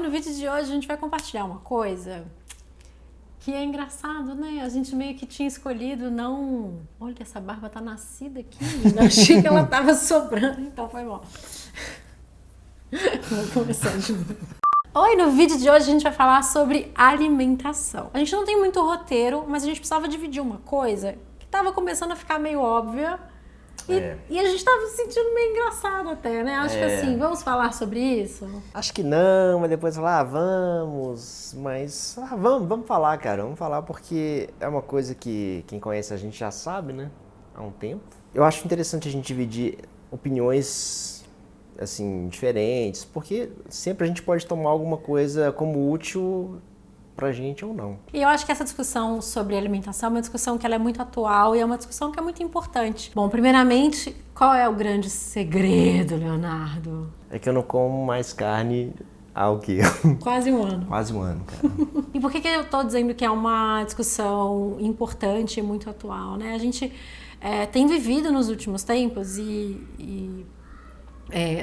no vídeo de hoje a gente vai compartilhar uma coisa que é engraçado, né? A gente meio que tinha escolhido não... Olha, essa barba tá nascida aqui, eu achei que ela tava sobrando, então foi bom. Vou começar de novo. Oi, no vídeo de hoje a gente vai falar sobre alimentação. A gente não tem muito roteiro, mas a gente precisava dividir uma coisa que tava começando a ficar meio óbvia. E a gente tava se sentindo meio engraçado até, né? Acho que assim, vamos falar sobre isso? Acho que não, mas depois falar, vamos, mas vamos falar, cara, vamos falar porque é uma coisa que quem conhece a gente já sabe, né? Há um tempo. Eu acho interessante a gente dividir opiniões, assim, diferentes, porque sempre a gente pode tomar alguma coisa como útil pra gente ou não. E eu acho que essa discussão sobre alimentação é uma discussão que ela é muito atual e é uma discussão que é muito importante. Bom, primeiramente, qual é o grande segredo, Leonardo? É que eu não como mais carne há o quê? Quase um ano. Quase um ano, cara. E por que eu tô dizendo que é uma discussão importante e muito atual, né? A gente tem vivido nos últimos tempos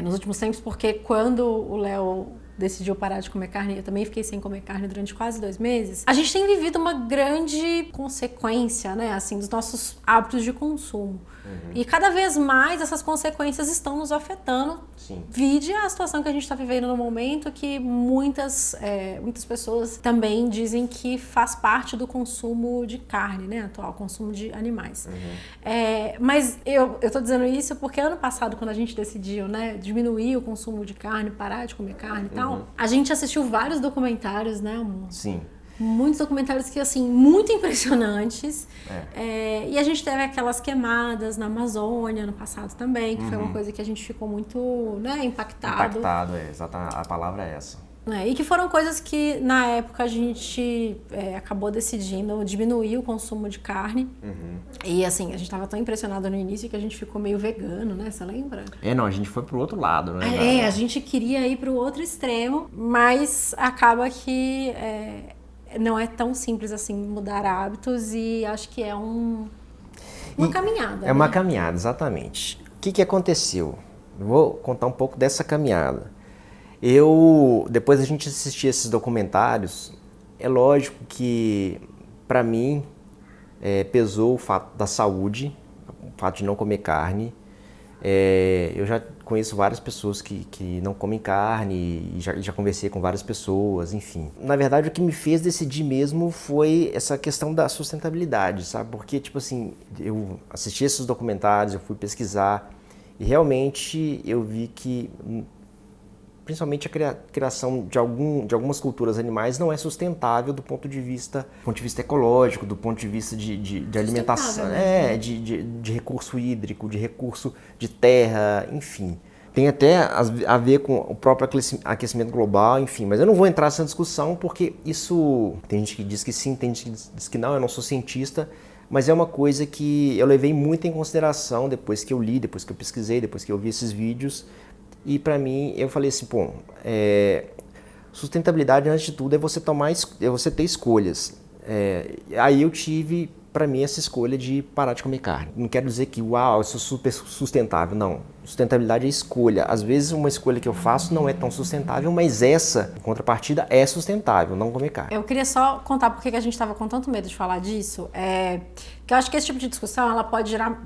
nos últimos tempos porque quando o Léo decidiu parar de comer carne, eu também fiquei sem comer carne durante quase 2 meses, a gente tem vivido uma grande consequência, né, assim, dos nossos hábitos de consumo. E cada vez mais essas consequências estão nos afetando. Sim. Vide a situação que a gente está vivendo no momento, que muitas pessoas também dizem que faz parte do consumo de carne, né, atual, consumo de animais. Mas eu tô dizendo isso porque ano passado, quando a gente decidiu, né, diminuir o consumo de carne, parar de comer carne e tal, a gente assistiu vários documentários, né, amor? Sim. Muitos documentários que, assim, muito impressionantes. E a gente teve aquelas queimadas na Amazônia no passado também, que foi uma coisa que a gente ficou muito, né, impactado. Exatamente, a palavra é essa. E que foram coisas que, na época, a gente acabou decidindo diminuir o consumo de carne. E, assim, a gente tava tão impressionado no início que a gente ficou meio vegano, né? Você lembra? Não, a gente foi pro outro lado, né? A gente queria ir pro outro extremo, mas acaba que não é tão simples assim mudar hábitos e acho que é uma caminhada. É uma caminhada, exatamente. O que aconteceu? Eu vou contar um pouco dessa caminhada. Depois da gente assistir esses documentários, é lógico que, para mim, pesou o fato da saúde, o fato de não comer carne. Eu já conheço várias pessoas que não comem carne e já conversei com várias pessoas, enfim. Na verdade, o que me fez decidir mesmo foi essa questão da sustentabilidade, sabe? Porque, tipo assim, eu assisti esses documentários, eu fui pesquisar e realmente eu vi que, principalmente a criação de algumas culturas animais não é sustentável do ponto de vista ecológico, do ponto de vista de alimentação, de recurso hídrico, de recurso de terra, enfim. Tem até a ver com o próprio aquecimento global, enfim, mas eu não vou entrar nessa discussão porque isso, tem gente que diz que sim, tem gente que diz que não, eu não sou cientista, mas é uma coisa que eu levei muito em consideração depois que eu li, depois que eu pesquisei, depois que eu vi esses vídeos. E para mim, eu falei assim, sustentabilidade antes de tudo é você ter escolhas. Aí eu tive, para mim, essa escolha de parar de comer carne. Não quero dizer que, eu sou super sustentável, não. Sustentabilidade é escolha. Às vezes uma escolha que eu faço não é tão sustentável, mas essa, em contrapartida, é sustentável, não comer carne. Eu queria só contar por que a gente estava com tanto medo de falar disso. Que eu acho que esse tipo de discussão ela pode gerar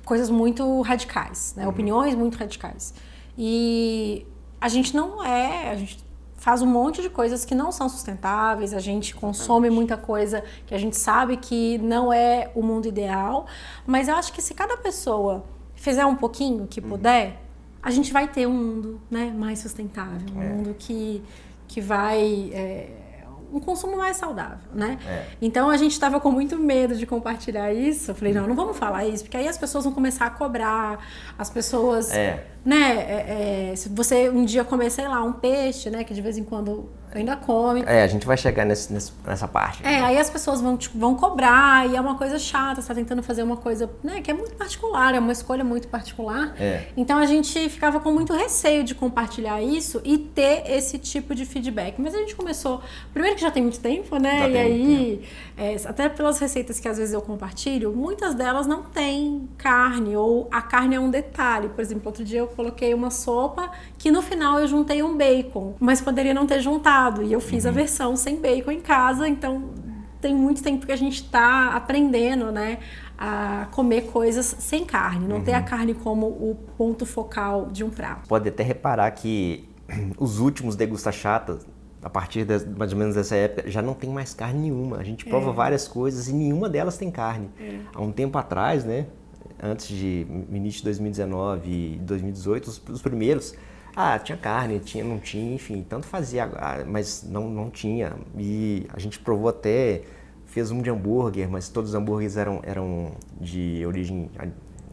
coisas muito radicais, né? Opiniões muito radicais. E a gente a gente faz um monte de coisas que não são sustentáveis, a gente consome muita coisa que a gente sabe que não é o mundo ideal, mas eu acho que se cada pessoa fizer um pouquinho que puder, a gente vai ter um mundo, né, mais sustentável, um mundo que vai... um consumo mais saudável, né? Então a gente estava com muito medo de compartilhar isso. Eu falei, não vamos falar isso, porque aí as pessoas vão começar a cobrar, as pessoas, né? Se você um dia comer, sei lá, um peixe, né? Que de vez em quando ainda come. A gente vai chegar nessa parte. Aí as pessoas vão cobrar e é uma coisa chata, você tá tentando fazer uma coisa, né, que é muito particular, é uma escolha muito particular. Então a gente ficava com muito receio de compartilhar isso e ter esse tipo de feedback. Mas a gente começou, primeiro que já tem muito tempo, né, e aí, até pelas receitas que às vezes eu compartilho, muitas delas não têm carne, ou a carne é um detalhe. Por exemplo, outro dia eu coloquei uma sopa que no final eu juntei um bacon, mas poderia não ter juntado. E eu fiz a versão sem bacon em casa, então tem muito tempo que a gente está aprendendo, né, a comer coisas sem carne, não ter a carne como o ponto focal de um prato. Pode até reparar que os últimos Degusta Chatas, a partir mais ou menos dessa época, já não tem mais carne nenhuma. A gente prova várias coisas e nenhuma delas tem carne. Há um tempo atrás, né, antes de início de 2019 e 2018, os primeiros... tinha carne, não tinha, enfim, tanto fazia, mas não tinha. E a gente provou até, fez um de hambúrguer, mas todos os hambúrgueres eram de origem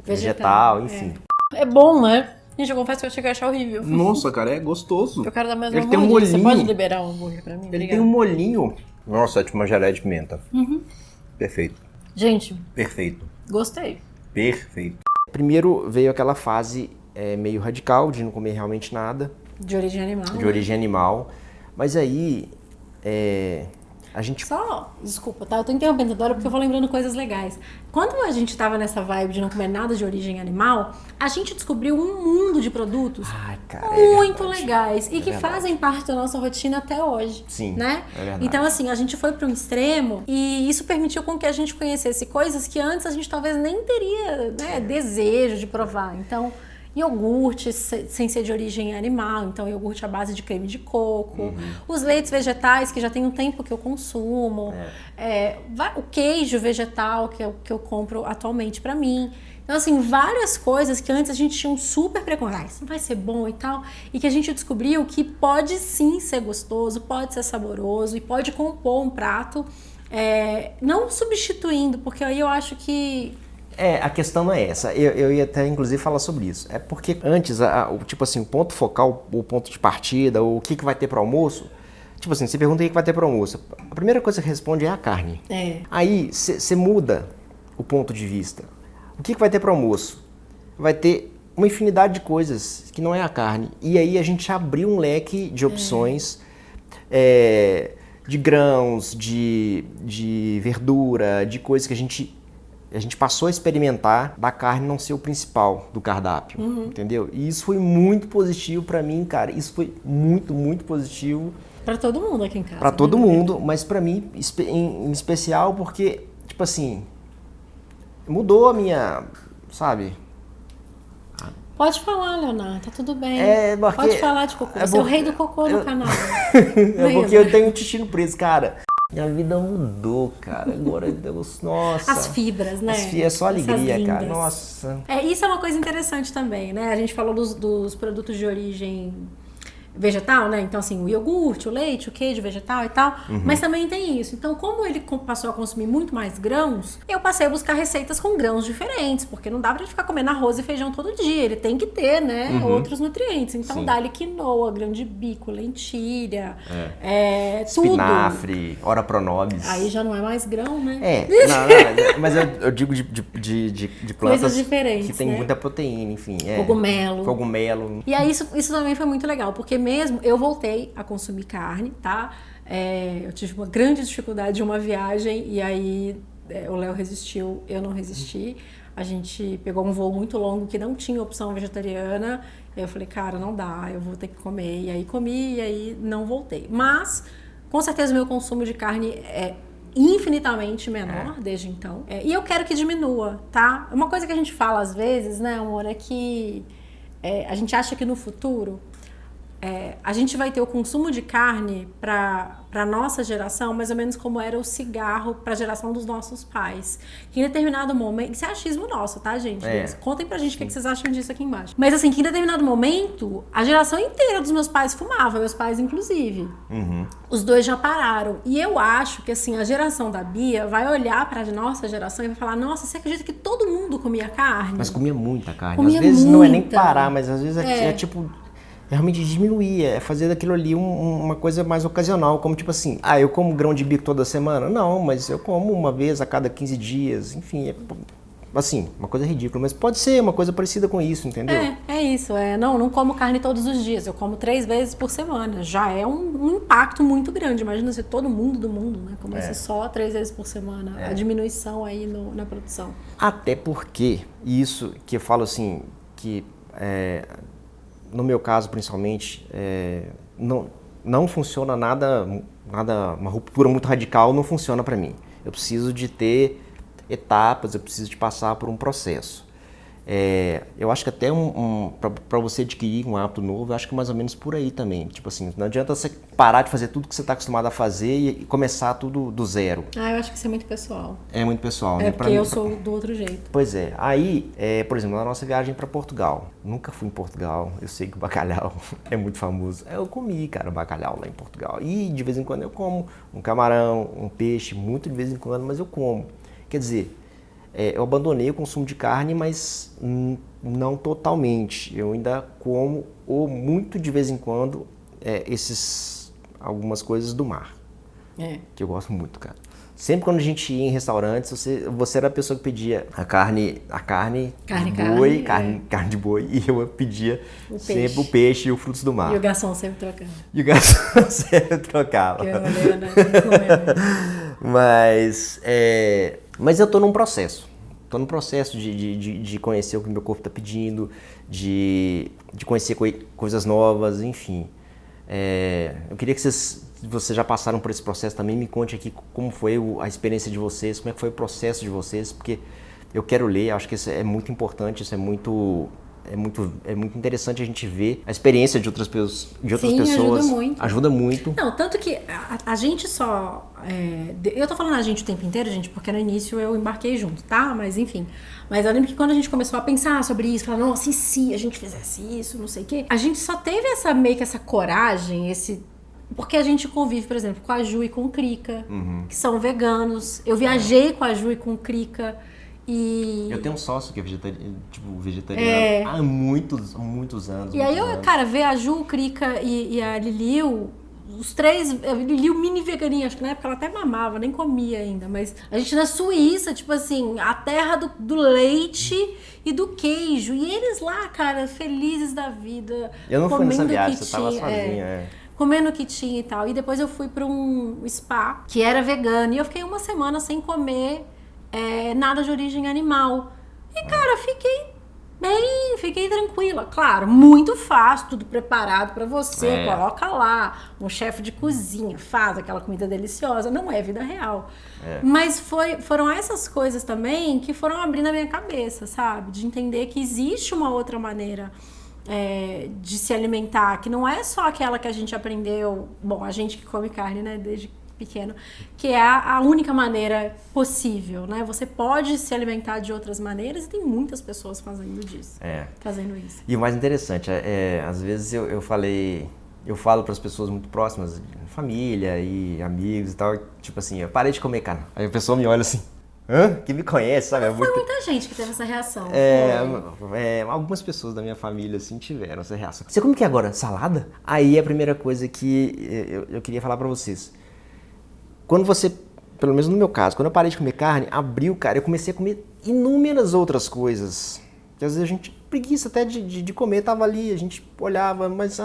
vegetal, enfim. É bom, né? Gente, eu confesso que eu cheguei a achar horrível. Nossa, cara, é gostoso. Eu quero dar mais uma Ele tem um mordida. molhinho. Você pode liberar um hambúrguer pra mim? Ele tem um molhinho. Nossa, é tipo uma geleia de pimenta. Perfeito. Gente, Perfeito. gostei. Perfeito. Primeiro veio aquela fase meio radical de não comer realmente nada. De origem animal. De origem animal. Mas aí a gente... Desculpa, tá? Eu tô interrompendo agora porque eu vou lembrando coisas legais. Quando a gente tava nessa vibe de não comer nada de origem animal, a gente descobriu um mundo de produtos muito legais e que fazem parte da nossa rotina até hoje. Sim, né? É verdade. Então, assim, a gente foi para um extremo e isso permitiu com que a gente conhecesse coisas que antes a gente talvez nem teria, né, desejo de provar. Então, iogurte sem ser de origem animal, então iogurte à base de creme de coco, os leites vegetais, que já tem um tempo que eu consumo, o queijo vegetal que eu compro atualmente pra mim. Então, assim, várias coisas que antes a gente tinha um super preconceito, isso não vai ser bom e tal, e que a gente descobriu que pode sim ser gostoso, pode ser saboroso e pode compor um prato, não substituindo, porque aí eu acho que... a questão não é essa. Eu ia até, inclusive, falar sobre isso. É porque antes, tipo assim, o ponto focal, o ponto de partida, o que vai ter para almoço, tipo assim, você pergunta o que vai ter para almoço. A primeira coisa que responde é a carne. Aí, você muda o ponto de vista. O que vai ter para almoço? Vai ter uma infinidade de coisas que não é a carne. E aí a gente abriu um leque de opções, de grãos, de verdura, de coisas que a gente passou a experimentar da carne não ser o principal do cardápio, entendeu? E isso foi muito positivo pra mim, cara. Isso foi muito, muito positivo. Pra todo mundo aqui em casa. Pra todo mundo, mas pra mim em especial porque, tipo assim, mudou a minha, sabe? Pode falar, Leonardo, tá tudo bem. Porque pode falar de cocô. Você é o rei do cocô no canal. Porque eu tenho um intestino preso, cara. Minha vida mudou, cara. Agora, Deus, nossa. As fibras, né? É só alegria, cara. Nossa. Isso é uma coisa interessante também, né? A gente falou dos produtos de origem vegetal, né? Então, assim, o iogurte, o leite, o queijo vegetal e tal. Mas também tem isso. Então, como ele passou a consumir muito mais grãos, eu passei a buscar receitas com grãos diferentes, porque não dá pra ele ficar comendo arroz e feijão todo dia. Ele tem que ter, né, outros nutrientes. Então, dá-lhe quinoa, grão de bico, lentilha, tudo. Espinafre, ora pronobis. Aí já não é mais grão, né? Não, mas eu digo de plantas coisas diferentes, que tem muita proteína, enfim. Cogumelo. E aí isso também foi muito legal, porque mesmo eu voltei a consumir carne, tá? Eu tive uma grande dificuldade de uma viagem e aí o Léo resistiu, eu não resisti. A gente pegou um voo muito longo que não tinha opção vegetariana. E eu falei, cara, não dá, eu vou ter que comer. E aí comi e aí não voltei. Mas, com certeza, o meu consumo de carne é infinitamente menor desde então. E eu quero que diminua, tá? Uma coisa que a gente fala às vezes, né, amor, é que a gente acha que no futuro a gente vai ter o consumo de carne para a nossa geração, mais ou menos como era o cigarro para a geração dos nossos pais. Que em determinado momento... Isso é achismo nosso, tá, gente? Contem pra gente o que vocês acham disso aqui embaixo. Mas assim, que em determinado momento, a geração inteira dos meus pais fumava, meus pais inclusive. Os dois já pararam. E eu acho que assim, a geração da Bia vai olhar pra nossa geração e vai falar, nossa, você acredita que todo mundo comia carne? Mas comia muita carne. Comia às vezes muita. Não é nem parar, mas às vezes é tipo... realmente diminuir, é fazer daquilo ali uma coisa mais ocasional, como tipo assim, eu como grão de bico toda semana? Não, mas eu como uma vez a cada 15 dias, enfim, assim, uma coisa ridícula, mas pode ser uma coisa parecida com isso, entendeu? É isso. Não como carne todos os dias, eu como 3 vezes por semana. Já é um impacto muito grande. Imagina se todo mundo do mundo, né, comesse só 3 vezes por semana. A diminuição aí na produção. Até porque, isso que eu falo assim, que no meu caso principalmente, não funciona nada, uma ruptura muito radical não funciona para mim. Eu preciso de ter etapas, eu preciso de passar por um processo. Eu acho que até para você adquirir um hábito novo, eu acho que mais ou menos por aí também. Tipo assim, não adianta você parar de fazer tudo que você está acostumado a fazer e começar tudo do zero. Eu acho que isso é muito pessoal. É muito pessoal, né? Porque eu sou do outro jeito. Pois é. Aí, por exemplo, na nossa viagem para Portugal. Nunca fui em Portugal. Eu sei que o bacalhau é muito famoso. Eu comi, cara, bacalhau lá em Portugal. E de vez em quando eu como um camarão, um peixe, muito de vez em quando, mas eu como. Quer dizer, eu abandonei o consumo de carne, mas não totalmente. Eu ainda como, ou muito de vez em quando, algumas coisas do mar. Que eu gosto muito, cara. Sempre quando a gente ia em restaurantes, você era a pessoa que pedia carne de boi, e eu pedia sempre o peixe e os frutos do mar. E o garçom sempre trocava. Que eu olhei, né? Mas eu tô num processo. Tô num processo de conhecer o que meu corpo tá pedindo, de conhecer coisas novas, enfim. Eu queria que vocês já passaram por esse processo também, me conte aqui como foi a experiência de vocês, como é que foi o processo de vocês, porque eu quero ler, acho que isso é muito importante, isso é muito interessante a gente ver a experiência de outras pessoas. Ajuda muito. Ajuda muito. Não, tanto que a gente só... eu tô falando a gente o tempo inteiro, gente, porque no início eu embarquei junto, tá? Mas enfim. Mas eu lembro que quando a gente começou a pensar sobre isso, falar, nossa, e se a gente fizesse isso, não sei o quê, a gente só teve meio que essa coragem, porque a gente convive, por exemplo, com a Ju e com o Krika, que são veganos. Eu viajei com a Ju e com o Krika. Eu tenho um sócio que é vegetariano há muitos anos. E aí, cara, ver a Ju, o Krika e a Liliu, os três, a Liliu mini veganinha, acho que na época ela até mamava, nem comia ainda, mas a gente na Suíça, tipo assim, a terra do leite e do queijo. E eles lá, cara, felizes da vida. Eu não fui nessa viagem, você tava sozinha, comendo o que tinha e tal. E depois eu fui pra um spa que era vegano e eu fiquei uma semana sem comer nada de origem animal. E, cara, fiquei tranquila. Claro, muito fácil, tudo preparado pra você. Coloca lá um chefe de cozinha, faz aquela comida deliciosa. Não é vida real. Mas foram essas coisas também que foram abrindo a minha cabeça, sabe? De entender que existe uma outra maneira de se alimentar, que não é só aquela que a gente aprendeu, bom, a gente que come carne, né, desde pequeno, que é a única maneira possível, né? Você pode se alimentar de outras maneiras e tem muitas pessoas fazendo isso. Isso. E o mais interessante, às vezes eu falo para as pessoas muito próximas, família e amigos e tal, tipo assim, eu parei de comer carne. Aí a pessoa me olha assim, que me conhece, sabe? Foi muita gente que teve essa reação. Algumas pessoas da minha família, assim, tiveram essa reação. Você come o que agora? Salada? Aí é a primeira coisa que eu queria falar pra vocês. Quando você, pelo menos no meu caso, quando eu parei de comer carne, abriu, cara, eu comecei a comer inúmeras outras coisas. Que às vezes a gente, preguiça até de comer, tava ali, a gente olhava, mas,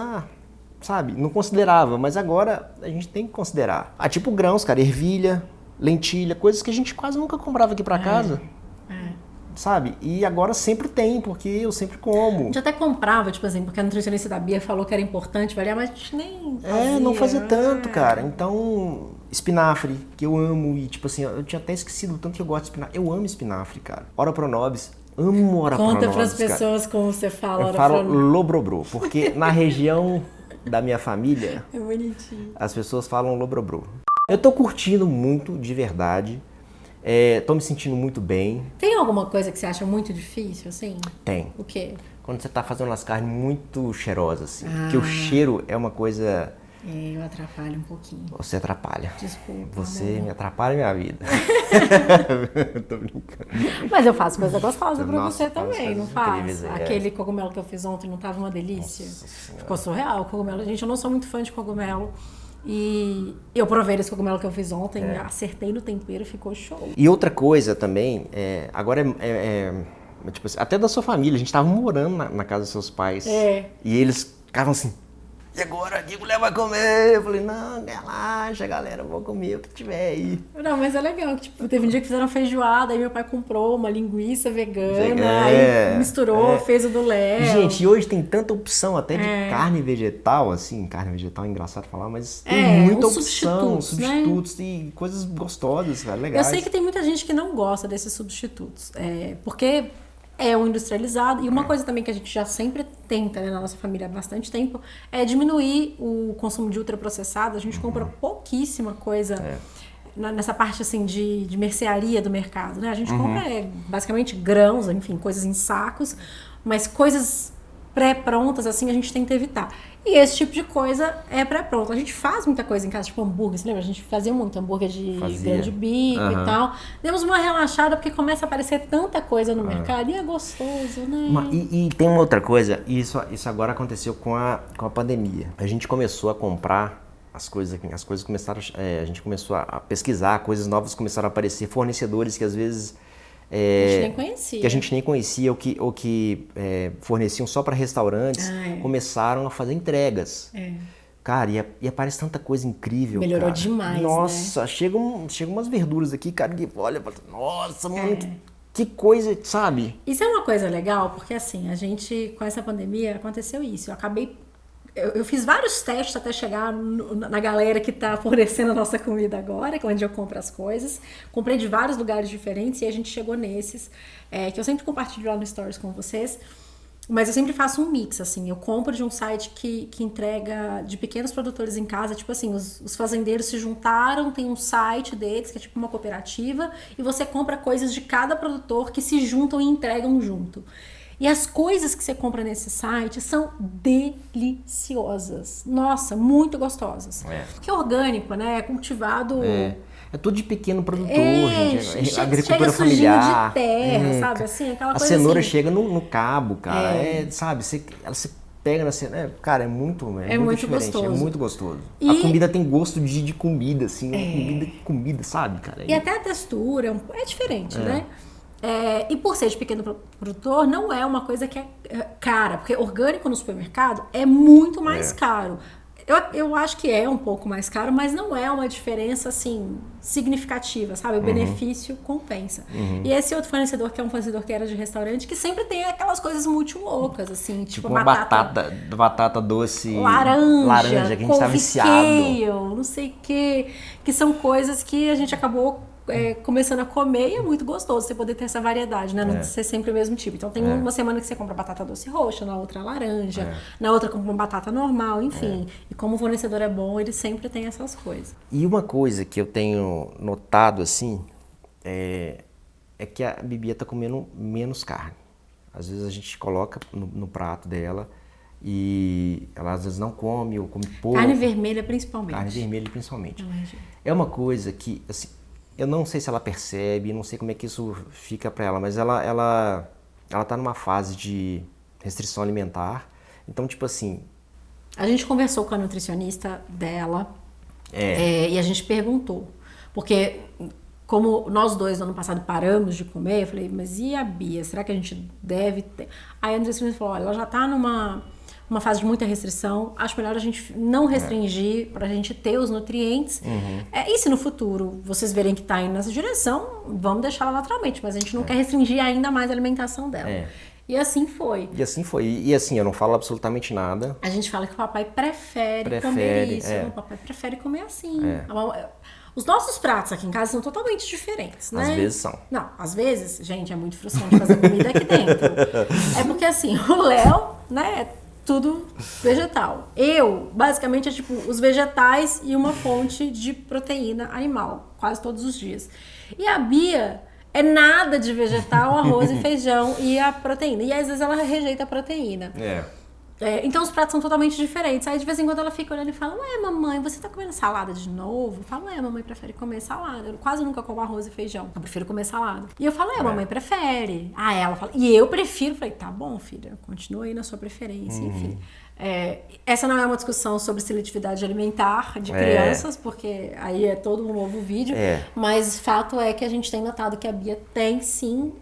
sabe, não considerava. Mas agora a gente tem que considerar. Tipo grãos, cara, ervilha, lentilha, coisas que a gente quase nunca comprava aqui pra casa. Sabe? E agora sempre tem, porque eu sempre como. A gente até comprava, tipo assim, porque a nutricionista da Bia falou que era importante variar, mas a gente nem fazia. Não fazia tanto, cara. Então, espinafre, que eu amo, e tipo assim, eu tinha até esquecido o tanto que eu gosto de espinafre. Eu amo espinafre, cara. Ora pronobis, amo ora pronobis. Conta pras pessoas como você fala ora pronobis. Eu falo lobrobrô, porque na região da minha família, é bonitinho. As pessoas falam lobrobrô. Eu tô curtindo muito, de verdade. Tô me sentindo muito bem. Tem alguma coisa que você acha muito difícil, assim? Tem. O quê? Quando você tá fazendo umas carnes muito cheirosas, assim. Porque o cheiro é uma coisa Eu atrapalho um pouquinho. Você atrapalha. Desculpa. Você amor. me atrapalha minha vida. Tô brincando. Mas eu faço coisa gostosa pra Nossa, você faz também, não coisas incríveis faz? aí, Aquele cogumelo que eu fiz ontem não tava uma delícia? Nossa Senhora. Ficou surreal o cogumelo. Gente, eu não sou muito fã de cogumelo. E eu provei esse cogumelo que eu fiz ontem, acertei no tempero, ficou show. E outra coisa também, agora tipo assim, até da sua família, a gente tava morando na casa dos seus pais. E eles ficavam assim, e agora, Diego, leva a comer. Eu falei, não, relaxa, galera, eu vou comer o que tiver aí. Não, mas é legal, que, tipo, teve um dia que fizeram feijoada, aí meu pai comprou uma linguiça vegana, aí misturou, fez o do Léo. Gente, e hoje tem tanta opção até de carne vegetal, assim, carne vegetal é engraçado falar, mas tem muita uns opção, substitutos, substitutos e coisas gostosas, cara, legais. Eu sei que tem muita gente que não gosta desses substitutos, porque é o industrializado. E uma coisa também que a gente já sempre tenta, né, na nossa família há bastante tempo, é diminuir o consumo de ultraprocessado. A gente compra pouquíssima coisa nessa parte assim de mercearia do mercado, né? A gente compra basicamente grãos, enfim, coisas em sacos, mas coisas pré-prontas assim a gente tenta evitar. E esse tipo de coisa é pré-pronto. A gente faz muita coisa em casa, tipo hambúrguer, você lembra? A gente fazia muito hambúrguer de grande bico e tal. Demos uma relaxada porque começa a aparecer tanta coisa no mercado e é gostoso, né? E tem uma outra coisa, e isso agora aconteceu com a pandemia. A gente começou a comprar as coisas começaram, a gente começou a pesquisar, coisas novas começaram a aparecer, fornecedores que às vezes a gente nem conhecia. Que a gente nem conhecia ou que forneciam só para restaurantes, começaram a fazer entregas. Cara, e aparece tanta coisa incrível. Melhorou cara. demais, Nossa, né? chegam umas verduras aqui, cara, que olha, nossa, mano, que coisa, sabe? Isso é uma coisa legal, porque assim, a gente, com essa pandemia, aconteceu isso. Eu fiz vários testes até chegar na galera que está fornecendo a nossa comida agora, que é onde eu compro as coisas. Comprei de vários lugares diferentes e a gente chegou nesses, que eu sempre compartilho lá no Stories com vocês. Mas eu sempre faço um mix, assim. Eu compro de um site que entrega de pequenos produtores em casa. Tipo assim, os fazendeiros se juntaram, tem um site deles, que é tipo uma cooperativa, e você compra coisas de cada produtor que se juntam e entregam junto. E as coisas que você compra nesse site são deliciosas. Nossa, muito gostosas. Porque é orgânico, né? É cultivado... É tudo de pequeno produtor, gente. Agricultura chega familiar. De terra, sabe? Assim, aquela coisa cenoura assim. chega no cabo, cara. Sabe? Ela se pega na cenoura. Cara, é muito diferente. Gostoso. É muito gostoso. E... A comida tem gosto de comida, assim. Comida, sabe, cara? E até a textura é diferente, né? E por ser de pequeno produtor, não é uma coisa que é cara. Porque orgânico no supermercado é muito mais caro. Eu acho que é um pouco mais caro, mas não é uma diferença, assim, significativa, sabe? O benefício compensa. E esse outro fornecedor, que é um fornecedor que era de restaurante, que sempre tem aquelas coisas muito loucas, assim, tipo uma batata doce... Laranja, que a gente tá viciado. Não sei o quê. Que são coisas que a gente acabou... começando a comer e é muito gostoso você poder ter essa variedade, né? Não ser sempre o mesmo tipo. Então tem uma semana que você compra batata doce roxa, na outra laranja, na outra compra uma batata normal, enfim. E como o fornecedor é bom, ele sempre tem essas coisas. E uma coisa que eu tenho notado, assim, é que a Bibi tá comendo menos carne. Às vezes a gente coloca no prato dela e ela às vezes não come ou come pouco. Carne vermelha principalmente. Carne vermelha principalmente. É uma coisa que, assim, eu não sei se ela percebe, não sei como é que isso fica pra ela, mas ela tá numa fase de restrição alimentar. Então, tipo assim... A gente conversou com a nutricionista dela e a gente perguntou. Porque, como nós dois no ano passado paramos de comer, eu falei, mas e a Bia? Será que a gente deve ter? Aí a nutricionista falou, olha, ela já tá numa fase de muita restrição, acho melhor a gente não restringir para a gente ter os nutrientes. E se no futuro vocês verem que está indo nessa direção, vamos deixar ela naturalmente, mas a gente não quer restringir ainda mais a alimentação dela. E assim foi. E assim, eu não falo absolutamente nada. A gente fala que o papai prefere comer isso, o papai prefere comer assim. Os nossos pratos aqui em casa são totalmente diferentes, né? Às vezes são. Não, às vezes, gente, é muito frustrante fazer comida aqui dentro. É porque assim, o Léo, né, tudo vegetal. Eu, basicamente, é tipo os vegetais e uma fonte de proteína animal, quase todos os dias. E a Bia é nada de vegetal, arroz e feijão e a proteína. E às vezes ela rejeita a proteína. Então os pratos são totalmente diferentes. Aí de vez em quando ela fica olhando e fala, ué, mamãe, você tá comendo salada de novo? Eu falo, ué, mamãe prefere comer salada. Eu quase nunca como arroz e feijão. Eu prefiro comer salada. E eu falo, mamãe prefere. Ah, ela fala, e eu prefiro. Eu falei, tá bom, filha, continua aí na sua preferência, enfim. Essa não é uma discussão sobre seletividade alimentar de crianças, porque aí é todo um novo vídeo, mas fato é que a gente tem notado que a Bia tem sim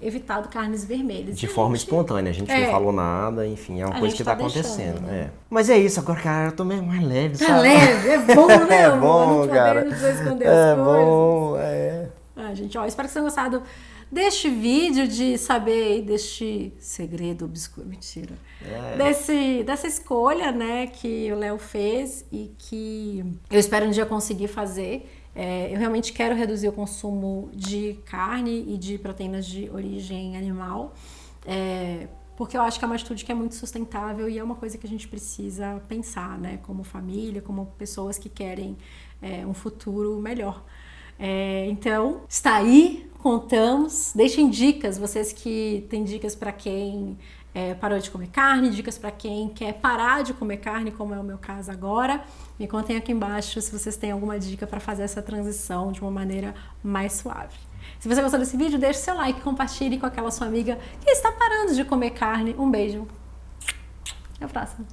evitado carnes vermelhas. De forma espontânea, a gente não falou nada, enfim, é uma coisa que tá acontecendo. Né? Mas é isso, agora, cara, eu tô meio mais leve, sabe? Tá leve, é bom, né? É bom, cara. Não precisa esconder as coisas. Bom, gente, espero que vocês tenham gostado deste vídeo, de saber deste segredo obscuro, mentira, dessa escolha, né, que o Léo fez e que eu espero um dia conseguir fazer. Eu realmente quero reduzir o consumo de carne e de proteínas de origem animal, porque eu acho que é uma atitude que é muito sustentável e é uma coisa que a gente precisa pensar, né, como família, como pessoas que querem um futuro melhor. Então, está aí, contamos. Deixem dicas, vocês que têm dicas para quem parou de comer carne, dicas para quem quer parar de comer carne, como é o meu caso agora. Me contem aqui embaixo se vocês têm alguma dica para fazer essa transição de uma maneira mais suave. Se você gostou desse vídeo, deixe seu like, compartilhe com aquela sua amiga que está parando de comer carne. Um beijo. Até a próxima.